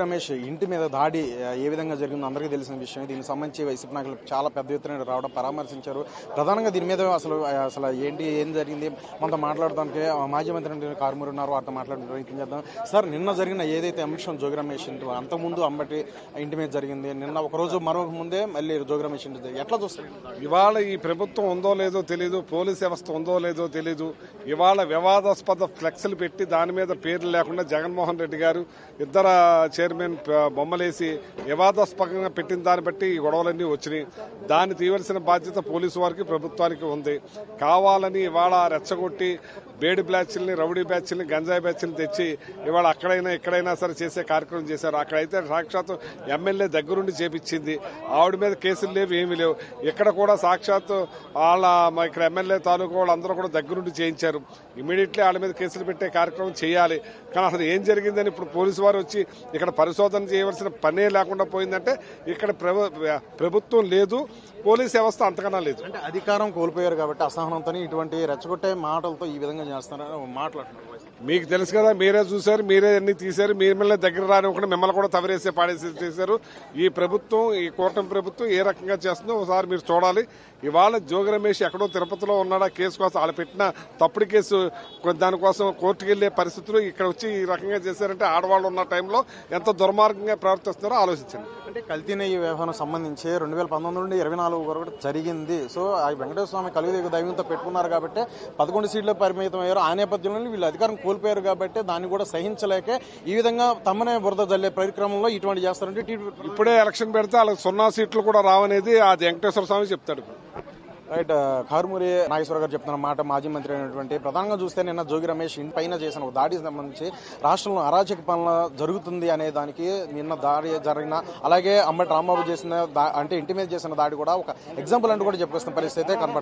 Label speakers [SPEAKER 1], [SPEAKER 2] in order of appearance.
[SPEAKER 1] రమేష్ ఇంటి మీద దాడి ఏ విధంగా జరిగిందో అందరికీ తెలిసిన విషయం. దీనికి సంబంధించి వైసీపీ నాయకులు చాలా పెద్ద ఎత్తున రావడం పరామర్శించారు. ప్రధానంగా దీని మీద అసలు ఏం జరిగింది మనతో మాట్లాడడానికి మాజీ మంత్రి కారుమూరి ఉన్నారు. వారితో మాట్లాడే ప్రయత్నం చేద్దాం. సార్, నిన్న జరిగిన ఏదైతే అంశం జోగి రమేష్ ఇంటి అంతకుముందు అంబటి ఇంటి మీద జరిగింది, నిన్న ఒకరోజు మరొక ముందే మళ్ళీ జోగి రమేష్ ఇంటి జరిగింది, ఎట్లా చూస్తారు?
[SPEAKER 2] ఇవాళ ఈ ప్రభుత్వం ఉందో లేదో తెలీదు, పోలీస్ వ్యవస్థ ఉందో లేదో తెలీదు. ఇవాళ వివాదాస్పద ఫ్లెక్స్లు పెట్టి దాని మీద పేర్లు లేకుండా జగన్మోహన్ రెడ్డి గారు ఇద్దరు చైర్మన్ బొమ్మలేసి వివాదాస్పదంగా పెట్టిన దాన్ని బట్టి ఈ గొడవలన్నీ వచ్చినాయి. దాన్ని తీయవలసిన బాధ్యత పోలీసు వారికి, ప్రభుత్వానికి ఉంది. కావాలని ఇవాళ రెచ్చగొట్టి బేడి బ్యాచ్ల్ని, రౌడీ బ్యాచ్ల్ని, గంజాయి బ్యాచ్ల్ని తెచ్చి ఇవాళ అక్కడైనా ఎక్కడైనా సరే చేసే కార్యక్రమం చేశారు. అక్కడైతే సాక్షాత్తు ఎమ్మెల్యే దగ్గరుండి చేపించింది. ఆవిడ మీద కేసులు లేవు, ఏమీ లేవు. ఇక్కడ కూడా సాక్షాత్తు ఇక్కడ ఎమ్మెల్యే తాలూకు వాళ్ళందరూ కూడా దగ్గరుండి చేయించారు. ఇమీడియట్లీ వాళ్ళ మీద కేసులు పెట్టే కార్యక్రమం చేయాలి. కానీ అసలు ఏం జరిగిందని ఇప్పుడు పోలీసు వారు వచ్చి ఇక్కడ పరిశోధన చేయవలసిన పనే లేకుండా పోయిందంటే ఇక్కడ ప్రభుత్వం లేదు, పోలీస్ వ్యవస్థ అంతకన్నా లేదు.
[SPEAKER 1] అంటే అధికారం కోల్పోయారు కాబట్టి అసహనంతో ఇటువంటి రెచ్చగొట్టే మాటలతో ఈ విధంగా చేస్తున్నారని మాట్లాడుతున్నారు.
[SPEAKER 2] మీకు తెలుసు కదా, మీరే చూశారు, మీరే అన్ని తీశారు. మిమ్మల్ని దగ్గర రానివ్వకుండా మిమ్మల్ని కూడా తవరేసే పాడేసి చేశారు. ఈ ప్రభుత్వం, ఈ కూటమి ప్రభుత్వం ఏ రకంగా చేస్తుందో ఒకసారి మీరు చూడాలి. ఇవాళ జోగి రమేష్ ఎక్కడో తిరుపతిలో ఉన్నాడా కేసు కోసం, వాళ్ళు పెట్టిన తప్పుడు కేసు దానికోసం కోర్టుకు వెళ్లే పరిస్థితులు ఇక్కడ వచ్చి ఈ రకంగా చేశారంటే ఆడవాళ్ళు ఉన్న టైంలో ఎంత దుర్మార్గంగా ప్రవర్తిస్తున్నారో ఆలోచించండి.
[SPEAKER 1] అంటే కల్తీ నెయ్యి వ్యవహారం సంబంధించి 2019 నుండి 24 వరకు జరిగింది. సో ఆ వెంకటేశ్వర స్వామి కలియుగ దైవంతో పెట్టుకున్నారు కాబట్టి 11 సీట్లు పరిమితం అయ్యారు. ఆ నేపథ్యంలో వీళ్ళు అధికారం కోల్పోయారు కాబట్టి దాన్ని కూడా సహించలేక ఈ విధంగా తమనే బురద జల్లే పరిక్రమంలో ఇటువంటి చేస్తారంటే
[SPEAKER 2] ఇప్పుడే ఎలక్షన్ పెడితే వాళ్ళకి 0 సీట్లు కూడా రావనేది అది వెంకటేశ్వర స్వామి చెప్తాడు.
[SPEAKER 1] రైట్. కారుమూరి నాగేశ్వర గారు చెప్తున్న మాట మాజీ మంత్రి అయినటువంటి ప్రధానంగా చూస్తే నిన్న జోగి రమేష్ ఇంటి పైన చేసిన దాడికి సంబంధించి రాష్ట్రంలో అరాచక పాలన జరుగుతుంది అనే దానికి నిన్న దాడి జరిగిన, అలాగే అంబటి రాంబాబు చేసిన అంటే ఇంటి మీద చేసిన దాడి కూడా ఒక ఎగ్జాంపుల్ అంటూ కూడా చెప్పుకొస్తున్న పరిస్థితి అయితే కనబడుతుంది.